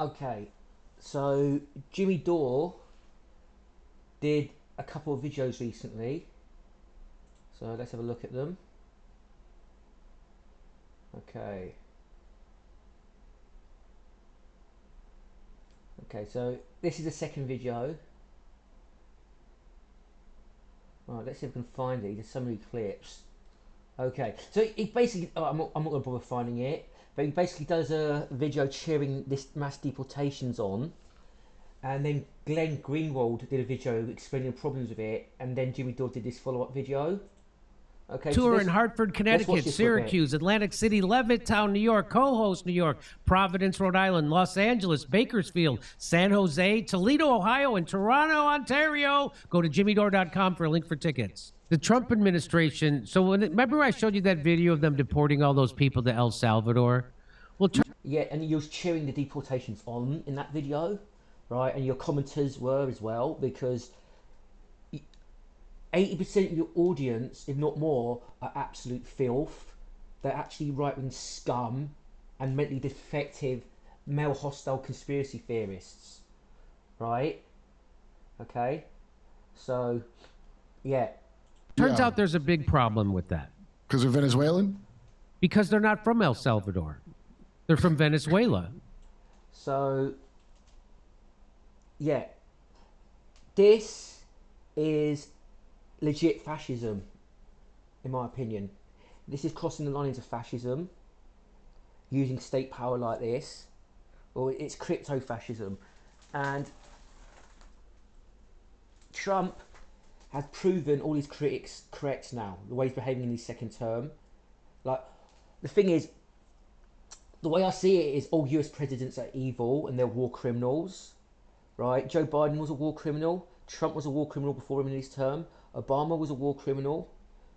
Okay, so Jimmy Dore did a couple of videos recently. So let's have a look at them. Okay. Okay, so this is the second video. Right, let's see if we can find it. There's so many clips. Okay, so it basically, I'm not going to bother finding it, but he basically does a video cheering this mass deportations on, and then Glenn Greenwald did a video explaining the problems with it, and then Jimmy Dore did this follow-up video. Okay, so Tour in Hartford, Connecticut, Syracuse, Atlantic City, Levittown, New York, Co-host, New York, Providence, Rhode Island, Los Angeles, Bakersfield, San Jose, Toledo, Ohio, and Toronto, Ontario. Go to jimmydore.com for a link for tickets. The Trump administration, so remember I showed you that video of them deporting all those people to El Salvador? Well, yeah, and he was cheering the deportations on in that video, right? And your commenters were as well, because 80% of your audience, if not more, are absolute filth. They're actually right-wing scum and mentally defective, male hostile conspiracy theorists, right? Okay, so yeah. Turns out there's a big problem with that. Because they're Venezuelan? Because they're not from El Salvador. They're from Venezuela. So, yeah. This is legit fascism, in my opinion. This is crossing the line into fascism, using state power like this, or it's crypto-fascism. And Trump has proven all his critics correct now, the way he's behaving in his second term. Like, the thing is, the way I see it is all US presidents are evil and they're war criminals, right? Joe Biden was a war criminal. Trump was a war criminal before him in his term. Obama was a war criminal.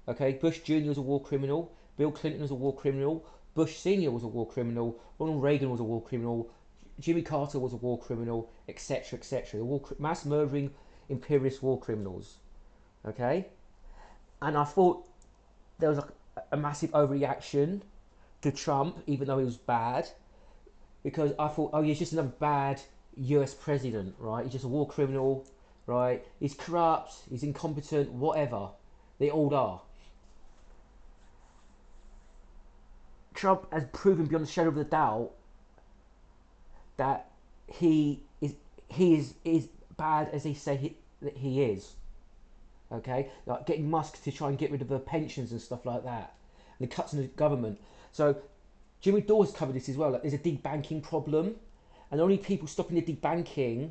Okay, Bush Jr. was a war criminal. Bill Clinton was a war criminal. Bush Sr. was a war criminal. Ronald Reagan was a war criminal. Jimmy Carter was a war criminal, etc., etc. Mass murdering imperialist war criminals. Okay, and I thought there was a massive overreaction to Trump, even though he was bad, because I thought, oh, he's just another bad US president, right? He's just a war criminal, right? He's corrupt, he's incompetent, whatever. They all are. Trump has proven beyond a shadow of a doubt that he is bad as they say that he is. Okay, like getting Musk to try and get rid of the pensions and stuff like that, and the cuts in the government. So Jimmy Dore's covered this as well. Like, there's a debanking problem, and the only people stopping the debanking,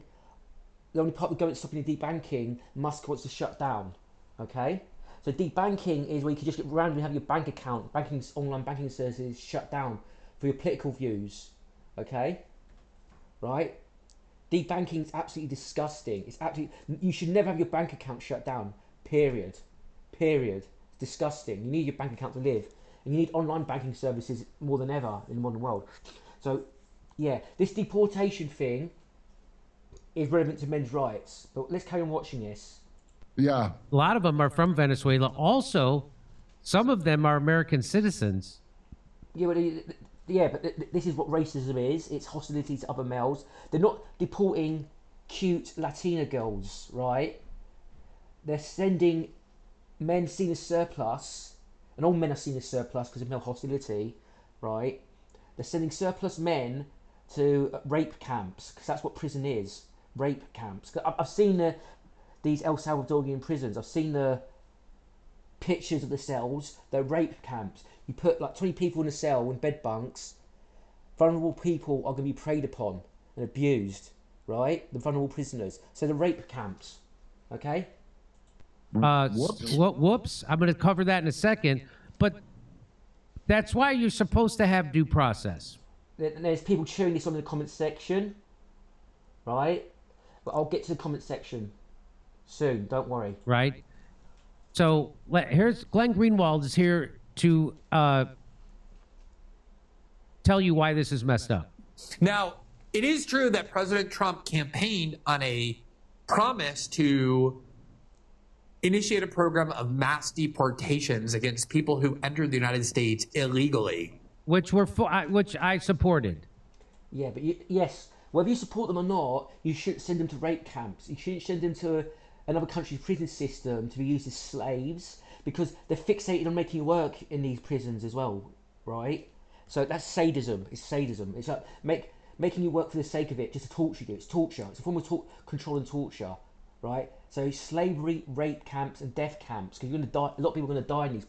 the only part of the government stopping the debanking, Musk wants to shut down. Okay, so debanking is where you can just randomly have your bank account, online banking services shut down for your political views. Okay, right? Debanking is absolutely disgusting. It's absolutely, you should never have your bank account shut down. Period. It's disgusting. You need your bank account to live, and you need online banking services more than ever in the modern world. So, yeah, this deportation thing is relevant to men's rights. But let's carry on watching this. Yeah. A lot of them are from Venezuela. Also, some of them are American citizens. Yeah, but this is what racism is. It's hostility to other males. They're not deporting cute Latina girls, right? They're sending men seen as surplus, and all men are seen as surplus because of male hostility, right? They're sending surplus men to rape camps, because that's what prison is, rape camps. I've seen these El Salvadorian prisons. I've seen the pictures of the cells. They're rape camps. You put like 20 people in a cell in bed bunks. Vulnerable people are going to be preyed upon and abused, right? The vulnerable prisoners. So the rape camps, okay? Whoops. I'm going to cover that in a second. But that's why you're supposed to have due process. There's people cheering this on in the comment section, right? But I'll get to the comment section soon. Don't worry. Right. So here's Glenn Greenwald is here to tell you why this is messed up. Now, it is true that President Trump campaigned on a promise to initiate a program of mass deportations against people who entered the United States illegally. Which I supported. Yeah, but yes, Whether you support them or not, you shouldn't send them to rape camps. You shouldn't send them to another country's prison system to be used as slaves, because they're fixated on making you work in these prisons as well, right? So that's sadism. It's sadism. It's like making you work for the sake of it, just to torture you. It's torture. It's a form of control and torture, right? So slavery, rape camps, and death camps. Because you're going to die. A lot of people are going to die in these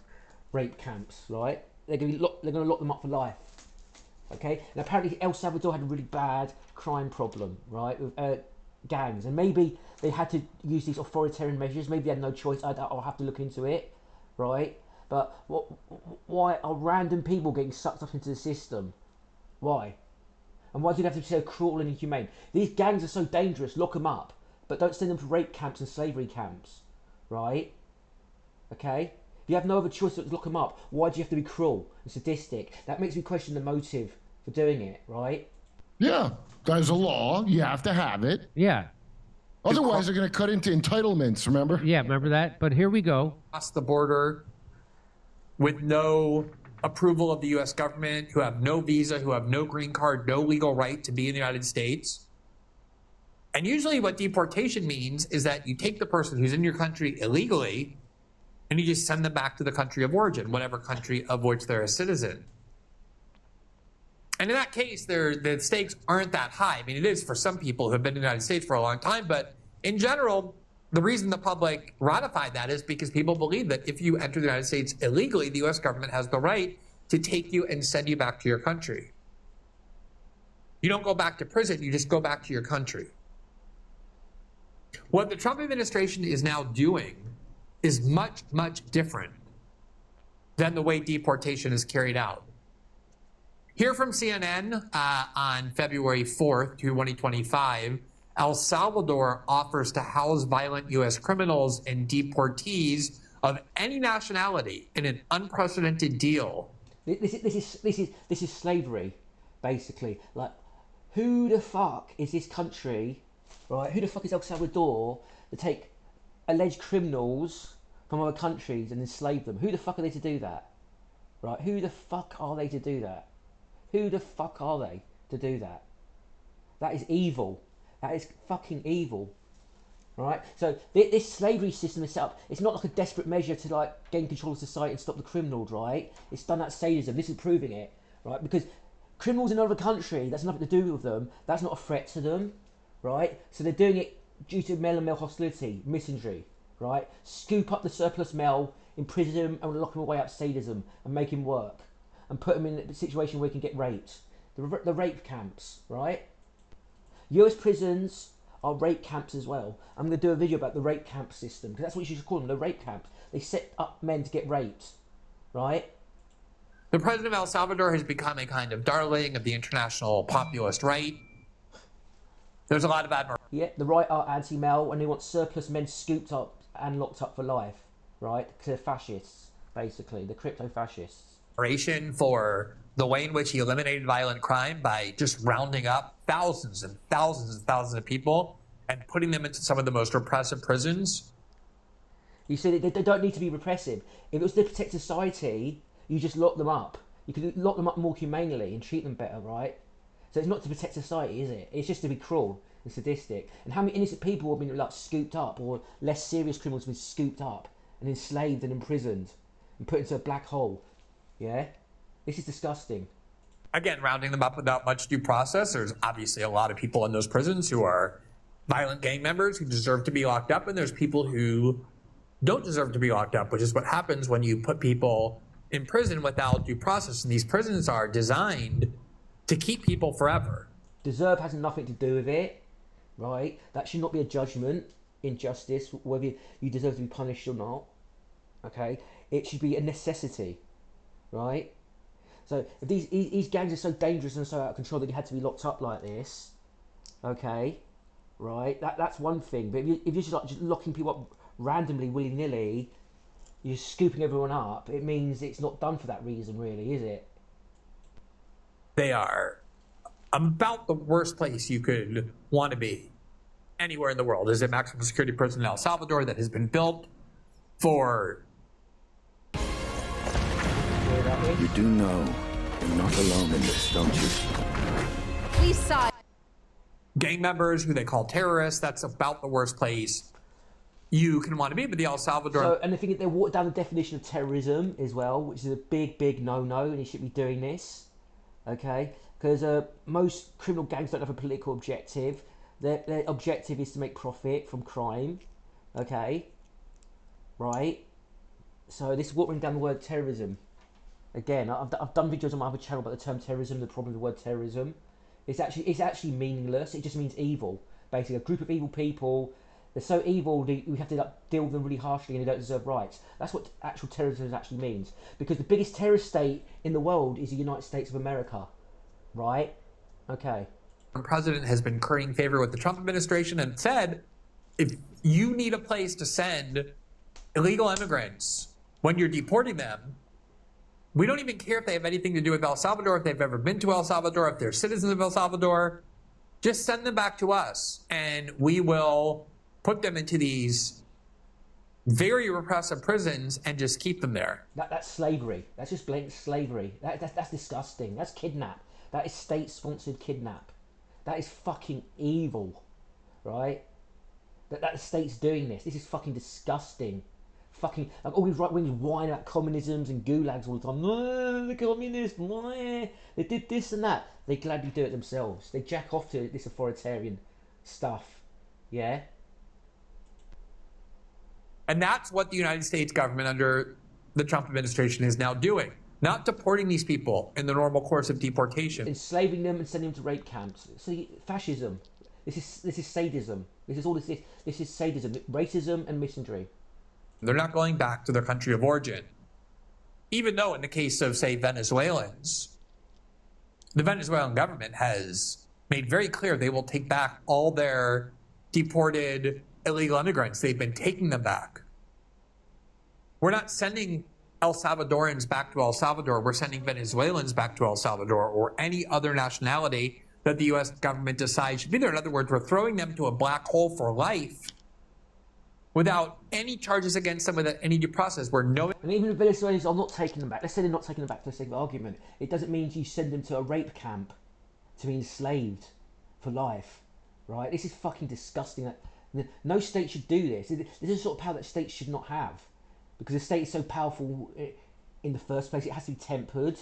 rape camps, right? They're going to lock them up for life. Okay, and apparently El Salvador had a really bad crime problem, right, with gangs, and maybe they had to use these authoritarian measures. Maybe they had no choice. I'll have to look into it, right? But why are random people getting sucked up into the system? Why? And why do they have to be so cruel and inhumane? These gangs are so dangerous. Lock them up, but don't send them to rape camps and slavery camps, right? Okay. If you have no other choice but to lock them up, why do you have to be cruel and sadistic? That makes me question the motive for doing it, right? Yeah, there's a law. You have to have it. Yeah. Otherwise, they're going to cut into entitlements, remember? Yeah, remember that? But here we go. Across the border with no approval of the U.S. government, who have no visa, who have no green card, no legal right to be in the United States. And usually what deportation means is that you take the person who's in your country illegally and you just send them back to the country of origin, whatever country of which they're a citizen. And in that case, the stakes aren't that high. I mean, it is for some people who have been in the United States for a long time, but in general, the reason the public ratified that is because people believe that if you enter the United States illegally, the U.S. government has the right to take you and send you back to your country. You don't go back to prison, you just go back to your country. What the Trump administration is now doing is much, much different than the way deportation is carried out. Here from CNN on February 4th, 2025, El Salvador offers to house violent U.S. criminals and deportees of any nationality in an unprecedented deal. This is slavery, basically. Like, who the fuck is this country, right? Who the fuck is El Salvador to take alleged criminals from other countries and enslave them? Who the fuck are they to do that? Right? Who the fuck are they to do that? Who the fuck are they to do that? That is evil. That is fucking evil. Right? So this slavery system is set up. It's not like a desperate measure to like gain control of society and stop the criminals, right? It's done that sadism. This is proving it, right? Because criminals in another country, that's nothing to do with them. That's not a threat to them, right? So they're doing it due to male-on-male hostility, misandry, right? Scoop up the surplus male, imprison him and lock him away out sadism and make him work and put him in a situation where he can get raped. The rape camps, right? US prisons are rape camps as well. I'm going to do a video about the rape camp system, because that's what you should call them, the rape camps. They set up men to get raped, right? The president of El Salvador has become a kind of darling of the international populist right. There's a lot of admiration. Yeah, the right are anti-male, and they want surplus men scooped up and locked up for life, right? Because they're fascists, basically. They're crypto-fascists. For the way in which he eliminated violent crime by just rounding up thousands and thousands and thousands of people and putting them into some of the most repressive prisons. You see, they don't need to be repressive. If it was to protect society, you just lock them up. You could lock them up more humanely and treat them better, right? So it's not to protect society, is it? It's just to be cruel and sadistic. And how many innocent people have been like scooped up, or less serious criminals have been scooped up and enslaved and imprisoned and put into a black hole? Yeah? This is disgusting. Again, rounding them up without much due process. There's obviously a lot of people in those prisons who are violent gang members who deserve to be locked up, and there's people who don't deserve to be locked up, which is what happens when you put people in prison without due process. And these prisons are designed to keep people forever. Deserve has nothing to do with it, right? That should not be a judgment in justice, whether you deserve to be punished or not, okay? It should be a necessity, right? So if these gangs are so dangerous and so out of control that you had to be locked up like this, okay, right? That's one thing. But if you're just locking people up randomly, willy-nilly, you're just scooping everyone up, it means it's not done for that reason, really, is it? They are about the worst place you could want to be anywhere in the world. There's a maximum security prison in El Salvador that has been built for... You do know you're not alone in this, don't you? Please side. gang members who they call terrorists. That's about the worst place you can want to be. But the El Salvador. So, and I think they watered down the definition of terrorism as well, which is a big, big no-no, and he should be doing this. Okay, because most criminal gangs don't have a political objective. Their objective is to make profit from crime. Okay, right. So this is watering down the word terrorism. Again, I've done videos on my other channel about the term terrorism, the problem with the word terrorism. It's actually meaningless. It just means evil. Basically, a group of evil people. They're so evil we have to deal with them really harshly, and they don't deserve rights. That's what actual terrorism actually means. Because the biggest terrorist state in the world is the United States of America, right? Okay. The president has been currying favor with the Trump administration and said, if you need a place to send illegal immigrants when you're deporting them, we don't even care if they have anything to do with El Salvador, if they've ever been to El Salvador, if they're citizens of El Salvador. Just send them back to us, and we will put them into these very repressive prisons and just keep them there. That's slavery. That's just blatant slavery. That's disgusting. That's kidnap. That is state-sponsored kidnap. That is fucking evil, right? That the state's doing this. This is fucking disgusting. Fucking, like, all these right-wingers whine about communisms and gulags all the time. No, the communists, why? They did this and that. They gladly do it themselves. They jack off to this authoritarian stuff. Yeah? And that's what the United States government under the Trump administration is now doing. Not deporting these people in the normal course of deportation. Enslaving them and sending them to rape camps. See, fascism. This is sadism. This is all this is. This is sadism, racism and misandry. They're not going back to their country of origin. Even though in the case of, say, Venezuelans, the Venezuelan government has made very clear they will take back all their deported illegal immigrants. They've been taking them back. We're not sending El Salvadorans back to El Salvador. We're sending Venezuelans back to El Salvador, or any other nationality that the U.S. government decides should be there. In other words, we're throwing them to a black hole for life without any charges against them, without any due process. We're knowing. And even if Venezuelans are not taking them back, let's say they're not taking them back for the sake of argument, it doesn't mean you send them to a rape camp to be enslaved for life, right? This is fucking disgusting. No state should do this. This is the sort of power that states should not have, because the state is so powerful in the first place. It has to be tempered.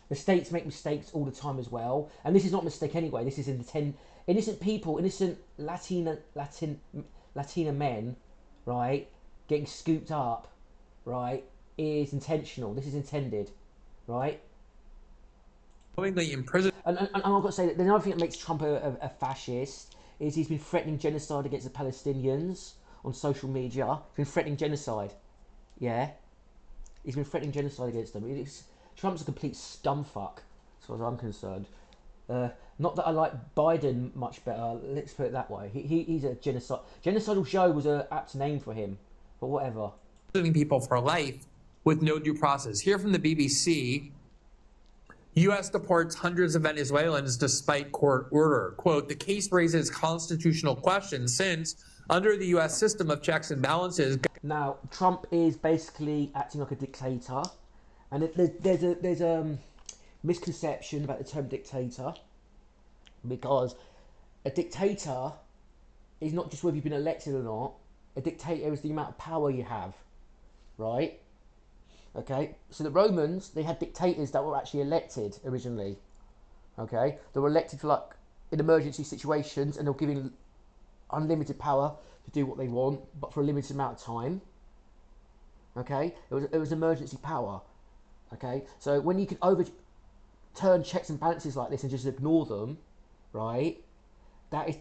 The states make mistakes all the time as well, and this is not a mistake anyway. This is innocent people, innocent Latina men, right, getting scooped up, right, is intentional. This is intended, right? Knowingly imprisoned. And I've got to say that the other thing that makes Trump a fascist is he's been threatening genocide against the Palestinians on social media. He's been threatening genocide. Yeah, he's been threatening genocide against them. Trump's a complete scumfuck, as far as I'm concerned. Not that I like Biden much better. Let's put it that way. He's a genocidal show was an apt name for him, but whatever. People for life with no due process. Here from the BBC, U.S. deports hundreds of Venezuelans despite court order. Quote, the case raises constitutional questions since under the U.S. system of checks and balances. Now, Trump is basically acting like a dictator. And there's a misconception about the term dictator, because a dictator is not just whether you've been elected or not. A dictator is the amount of power you have, right? Okay, so the Romans, they had dictators that were actually elected originally. Okay, they were elected for, like, in emergency situations, and they're given unlimited power to do what they want, but for a limited amount of time. Okay, it was emergency power. Okay, so when you can overturn checks and balances like this and just ignore them, right, that is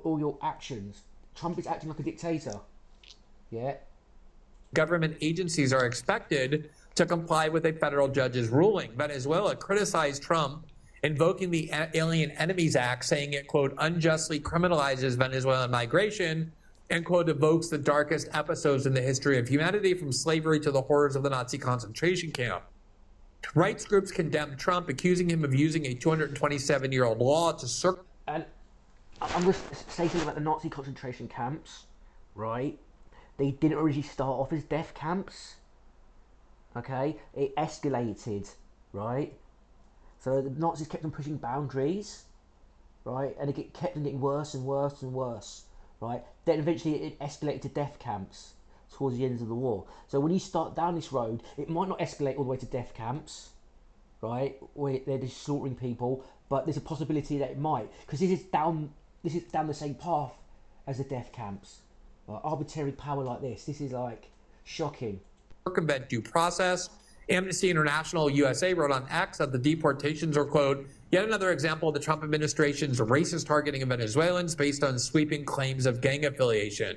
all your actions. Trump is acting like a dictator. Yeah. Government agencies are expected to comply with a federal judge's ruling. Venezuela criticized Trump, invoking the Alien Enemies Act, saying it, quote, unjustly criminalizes Venezuelan migration and, quote, evokes the darkest episodes in the history of humanity, from slavery to the horrors of the Nazi concentration camp. Rights groups condemned Trump, accusing him of using a 227-year-old law to And I'm going to say something about the Nazi concentration camps, right? They didn't originally start off as death camps, okay? It escalated, right? So the Nazis kept on pushing boundaries, right? And it kept on getting worse and worse and worse, right? Then eventually it escalated to death camps towards the end of the war. So when you start down this road, it might not escalate all the way to death camps, right? Where they're just slaughtering people, but there's a possibility that it might, because this is down the same path as the death camps. Arbitrary power like this is like shocking. Circumvent due process. Amnesty International USA wrote on X that the deportations are, quote, yet another example of the Trump administration's racist targeting of Venezuelans based on sweeping claims of gang affiliation.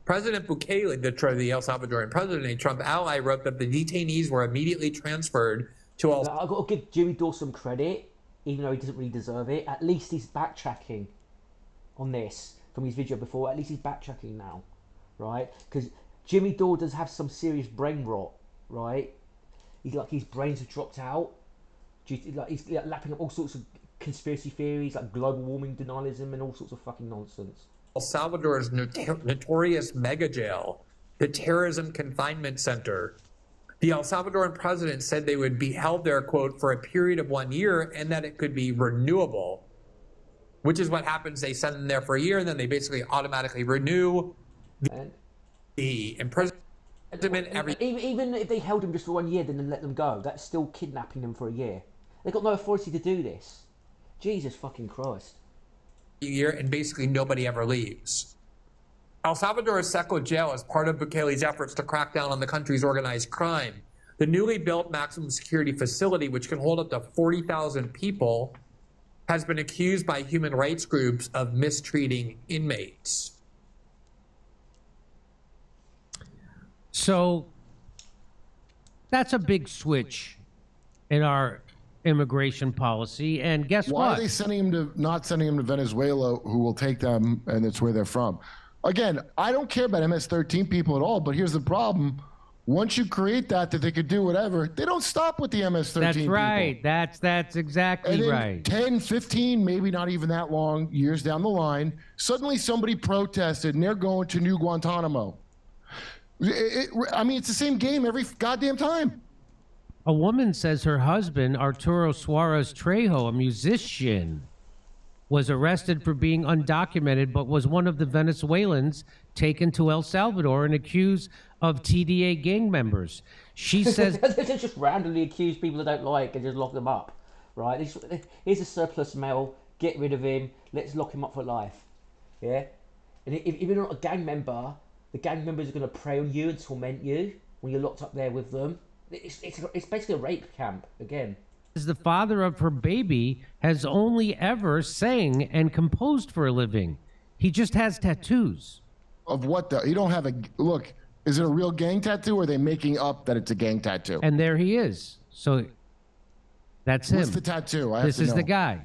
President Bukele, the El Salvadoran president, a Trump ally, wrote that the detainees were immediately transferred to El Salvador. I've got to give Jimmy Dore some credit, even though he doesn't really deserve it. At least he's backtracking on this from his video before. At least he's backtracking now, right? Because Jimmy Dore does have some serious brain rot, right? He's like, his brains have dropped out. He's lapping up all sorts of conspiracy theories, like global warming denialism and all sorts of fucking nonsense. El Salvador's notorious mega jail, the terrorism confinement center. The El Salvadoran president said they would be held there, quote, for a period of 1 year and that it could be renewable, which is what happens. They send them there for a year and then they basically automatically renew the imprisonment. Even if they held them just for 1 year, then let them go, that's still kidnapping them for a year. They've got no authority to do this. Jesus fucking Christ. Year and basically nobody ever leaves. El Salvador's Seco jail is part of Bukele's efforts to crack down on the country's organized crime. The newly built maximum security facility, which can hold up to 40,000 people, has been accused by human rights groups of mistreating inmates. So that's a big switch in our immigration policy. And guess what? Why are they not sending him to Venezuela, who will take them, and it's where they're from? Again, I don't care about MS-13 people at all, but here's the problem. Once you create that they could do whatever, they don't stop with the MS-13 That's people. right. That's exactly and then right. 10, 15, maybe not even that long, years down the line, suddenly somebody protested and they're going to New Guantanamo. I mean, it's the same game every goddamn time. A woman says her husband, Arturo Suarez Trejo, a musician, was arrested for being undocumented, but was one of the Venezuelans taken to El Salvador and accused of TDA gang members. She says... They just randomly accuse people they don't like and just lock them up, right? Here's a surplus male, get rid of him, let's lock him up for life, yeah? And if you're not a gang member, the gang members are going to prey on you and torment you when you're locked up there with them. It's basically a rape camp, again. The father of her baby has only ever sang and composed for a living. He just has tattoos. Of what the? You don't have a... Look, is it a real gang tattoo or are they making up that it's a gang tattoo? And there he is. So that's him. What's the tattoo? This is the guy.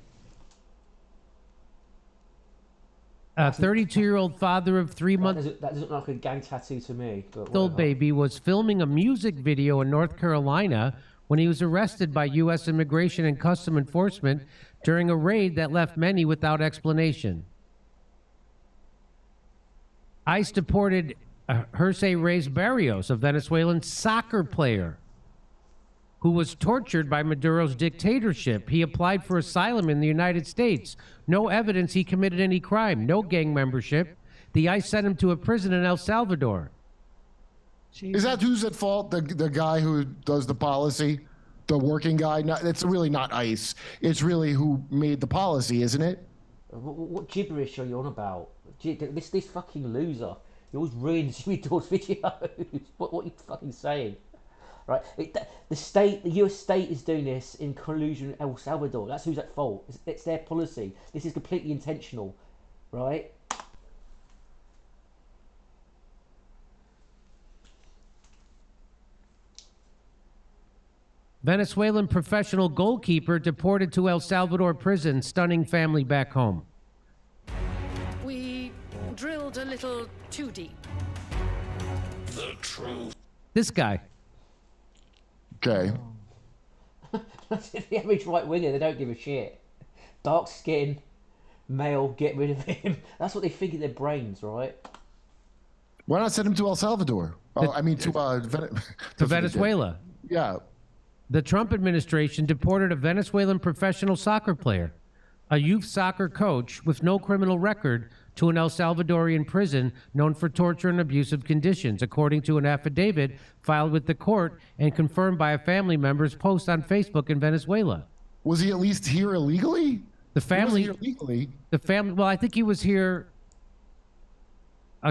A 32-year-old father of 3 months... That doesn't look like a gang tattoo to me. old baby was filming a music video in North Carolina when he was arrested by U.S. Immigration and Custom Enforcement during a raid that left many without explanation. ICE deported Jersey Reyes Barrios, a Venezuelan soccer player who was tortured by Maduro's dictatorship. He applied for asylum in the United States. No evidence he committed any crime, no gang membership. The ICE sent him to a prison in El Salvador. Is that who's at fault? The guy who does the policy? The working guy? No, it's really not ICE. It's really who made the policy, isn't it? What gibberish are you on about? This fucking loser. He always ruins Jimmy Dore's videos. What are you fucking saying? Right? The US state is doing this in collusion with El Salvador. That's who's at fault. It's their policy. This is completely intentional, right? Venezuelan professional goalkeeper deported to El Salvador prison, stunning family back home. We drilled a little too deep. The truth. This guy. Okay. The average right winger, they don't give a shit. Dark skin, male, get rid of him. That's what they think in their brains, right? Why not send him to El Salvador? To Venezuela. Yeah. The Trump administration deported a Venezuelan professional soccer player a youth soccer coach with no criminal record, to an El Salvadorian prison known for torture and abusive conditions, according to an affidavit filed with the court and confirmed by a family member's post on Facebook in Venezuela. Was he at least here illegally? The family, he wasn't here legally. The family. Well, I think he was here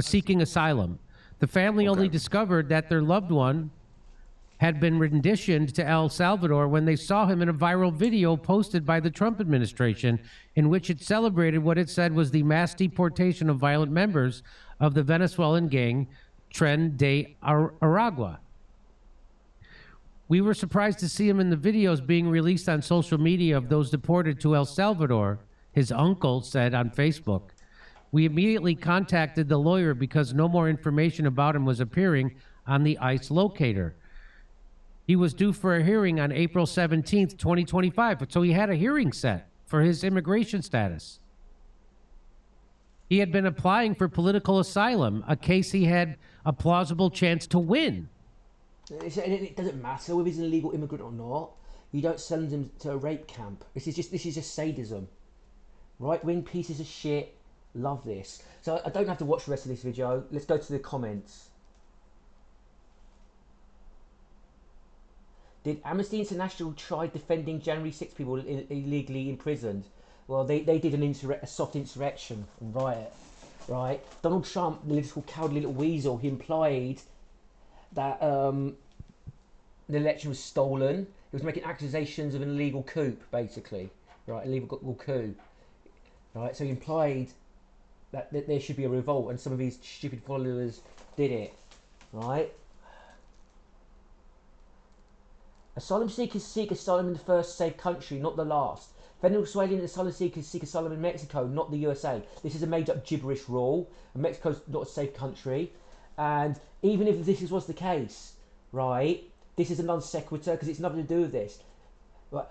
seeking asylum. The family only discovered that their loved one had been renditioned to El Salvador when they saw him in a viral video posted by the Trump administration, in which it celebrated what it said was the mass deportation of violent members of the Venezuelan gang Tren de Aragua. We were surprised to see him in the videos being released on social media of those deported to El Salvador, his uncle said on Facebook. We immediately contacted the lawyer because no more information about him was appearing on the ICE locator. He was due for a hearing on April 17th, 2025, so he had a hearing set for his immigration status. He had been applying for political asylum, a case he had a plausible chance to win. It doesn't matter whether he's an illegal immigrant or not. You don't send him to a rape camp. This is just sadism. Right-wing pieces of shit love this. So I don't have to watch the rest of this video. Let's go to the comments. Did Amnesty International try defending January 6 people illegally imprisoned? Well, they did a soft insurrection and riot, right? Donald Trump, the little cowardly little weasel, he implied that the election was stolen. He was making accusations of an illegal coup, basically, right? Illegal coup, right? So he implied that there should be a revolt, and some of his stupid followers did it, right? Asylum seekers seek asylum in the first safe country, not the last. Venezuelan asylum seekers seek asylum in Mexico, not the USA. This is a made-up gibberish rule, and Mexico's not a safe country. And even if this was the case, right, this is a non sequitur because it's nothing to do with this. Right,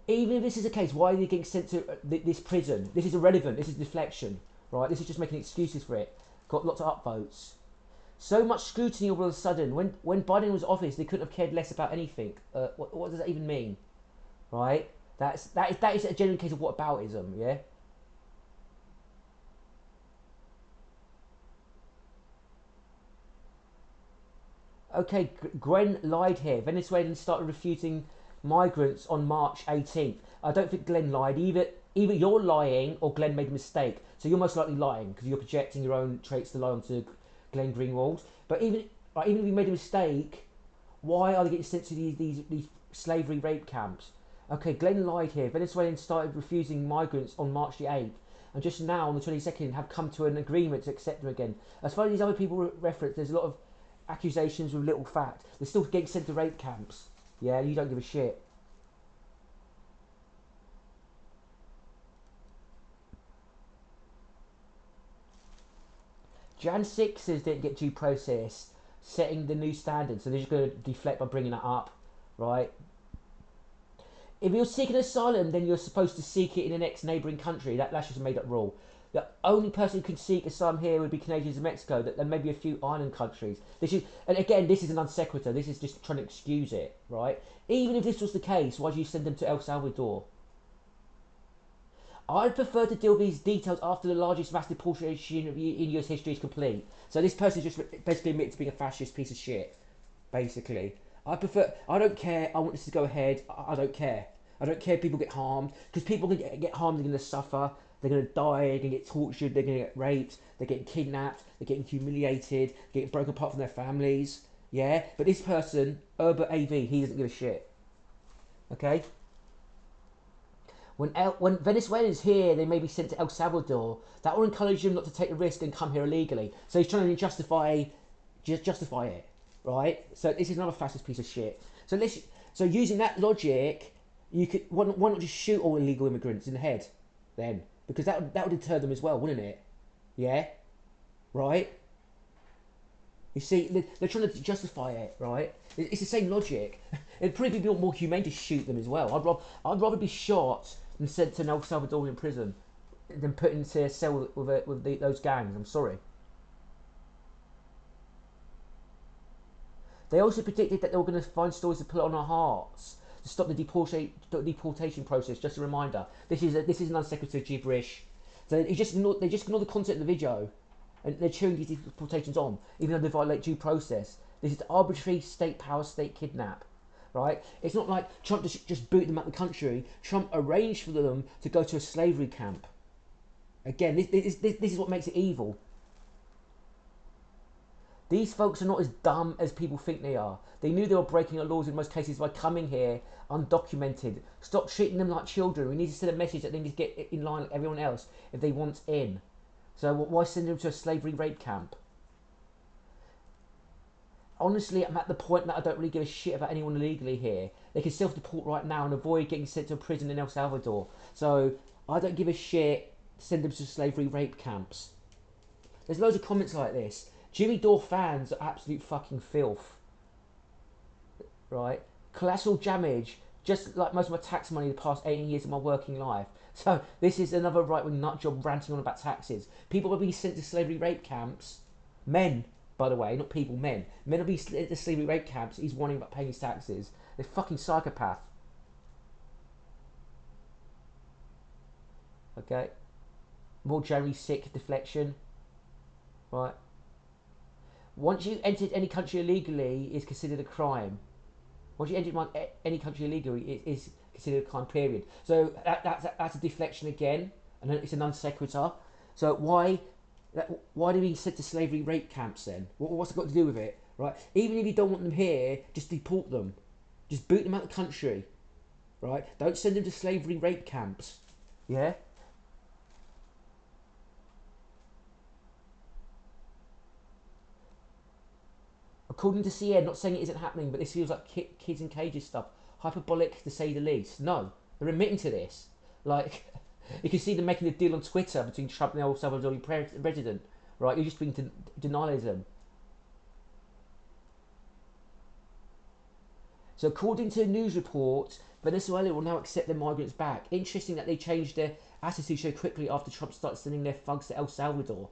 even if this is the case, why are they getting sent to this prison? This is irrelevant. This is deflection, right? This is just making excuses for it. Got lots of upvotes. So much scrutiny all of a sudden. When Biden was in office, they couldn't have cared less about anything. What does that even mean, right? That is a genuine case of whataboutism, yeah. Okay, Gwen lied here. Venezuelans started refusing migrants on March 18th. I don't think Glenn lied. Either you're lying or Glenn made a mistake. So you're most likely lying because you're projecting your own traits to lie onto Glenn Greenwald. But even if you made a mistake, why are they getting sent to these slavery rape camps? Okay, Glenn lied here. Venezuelans started refusing migrants on March the 8th, and just now on the 22nd have come to an agreement to accept them again. As far as these other people reference, there's a lot of accusations with little fact. They're still getting sent to rape camps. Yeah, you don't give a shit. Jan 6ers didn't get due process, setting the new standard, so they're just going to deflect by bringing that up, right? If you're seeking asylum, then you're supposed to seek it in the next neighbouring country. That's just a made-up rule. The only person who can seek asylum here would be Canadians and Mexico, and maybe a few island countries. And again, this is an non sequitur. This is just trying to excuse it, right? Even if this was the case, why do you send them to El Salvador? I'd prefer to deal with these details after the largest mass deportation in US history is complete. So this person is just basically admitted to being a fascist piece of shit, basically. I don't care, I want this to go ahead, I don't care. I don't care if people get harmed, because people get harmed, they're going to suffer, they're going to die, they're going to get tortured, they're going to get raped, they're getting kidnapped, they're getting humiliated, they're getting broken apart from their families, yeah? But this person, Herbert AV, he doesn't give a shit, okay? When Venezuelans here, they may be sent to El Salvador, that will encourage them not to take the risk and come here illegally. So he's trying to justify it, right? So this is another fascist piece of shit. So using that logic, why not just shoot all illegal immigrants in the head, then? Because that would deter them as well, wouldn't it? Yeah, right. You see, they're trying to justify it, right? It's the same logic. It'd probably be more humane to shoot them as well. I'd rather be shot and sent to an El Salvadorian prison than put into a cell with those gangs. I'm sorry. They also predicted that they were going to find stories to put on our hearts. to stop the deportation process. Just a reminder. This is an unsecular gibberish. So they just ignore the content of the video, and they're cheering these deportations on, even though they violate due process. This is arbitrary state power, state kidnap. Right? It's not like Trump just booted them out of the country. Trump arranged for them to go to a slavery camp. Again, this is what makes it evil. These folks are not as dumb as people think they are. They knew they were breaking the laws in most cases by coming here undocumented. Stop treating them like children. We need to send a message that they need to get in line like everyone else if they want in. So why send them to a slavery rape camp? Honestly, I'm at the point that I don't really give a shit about anyone illegally here. They can self-deport right now and avoid getting sent to a prison in El Salvador. So I don't give a shit. Send them to slavery rape camps. There's loads of comments like this. Jimmy Dore fans are absolute fucking filth. Right? Collateral damage, just like most of my tax money the past 18 years of my working life. So this is another right-wing nutjob ranting on about taxes. People are being sent to slavery rape camps. Men, by the way, not people, men. Men are being sent to slavery rape camps. He's whining about paying his taxes. They're fucking psychopath. Okay? More January 6th deflection. Right? Once you entered any country illegally, it's considered a crime. Once you entered any country illegally, it is considered a crime, period. So that's a deflection again, and then it's a non sequitur. So why do we send to slavery rape camps then? What's it got to do with it? Right? Even if you don't want them here, just deport them. Just boot them out of the country. Right? Don't send them to slavery rape camps. Yeah? According to CN, not saying it isn't happening, but this feels like kids in cages stuff. Hyperbolic, to say the least. No, they're admitting to this. Like, you can see them making a deal on Twitter between Trump and the El Salvadorian president. Right, you're just being denialism. So according to news reports, Venezuela will now accept their migrants back. Interesting that they changed their attitude so quickly after Trump started sending their thugs to El Salvador.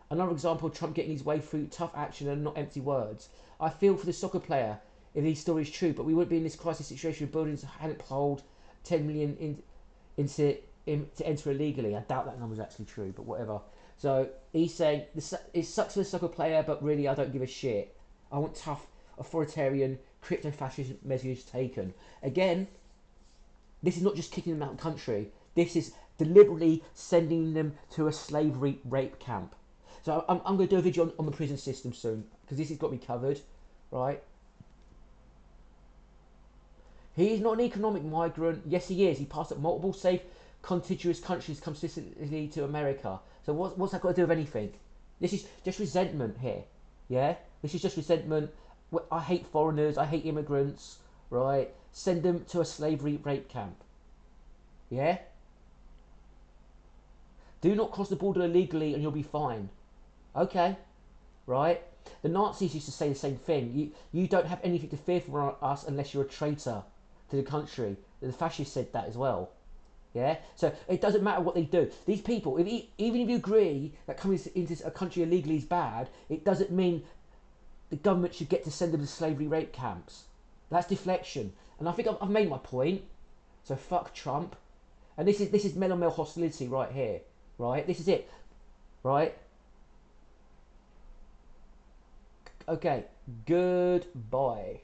Another example of Trump getting his way through tough action and not empty words. I feel for the soccer player if his story is true, but we wouldn't be in this crisis situation if buildings hadn't hold 10 million to enter illegally. I doubt that number is actually true, but whatever. So he's saying it sucks for the soccer player, but really I don't give a shit. I want tough, authoritarian, crypto-fascist measures taken. Again, this is not just kicking them out of the country. This is deliberately sending them to a slavery rape camp. So I'm going to do a video on the prison system soon, because this has got me covered, right? He is not an economic migrant. Yes, he is. He passed up multiple safe, contiguous countries consistently to America. So what's that got to do with anything? This is just resentment here, yeah? This is just resentment. I hate foreigners. I hate immigrants, right? Send them to a slavery rape camp, yeah? Do not cross the border illegally and you'll be fine. Okay, right? The Nazis used to say the same thing. You don't have anything to fear from us unless you're a traitor to the country. The fascists said that as well. Yeah? So it doesn't matter what they do. These people, even if you agree that coming into a country illegally is bad, it doesn't mean the government should get to send them to slavery rape camps. That's deflection. And I think I've made my point. So fuck Trump. And this is male-on-male hostility right here. Right? This is it. Right? Okay, goodbye.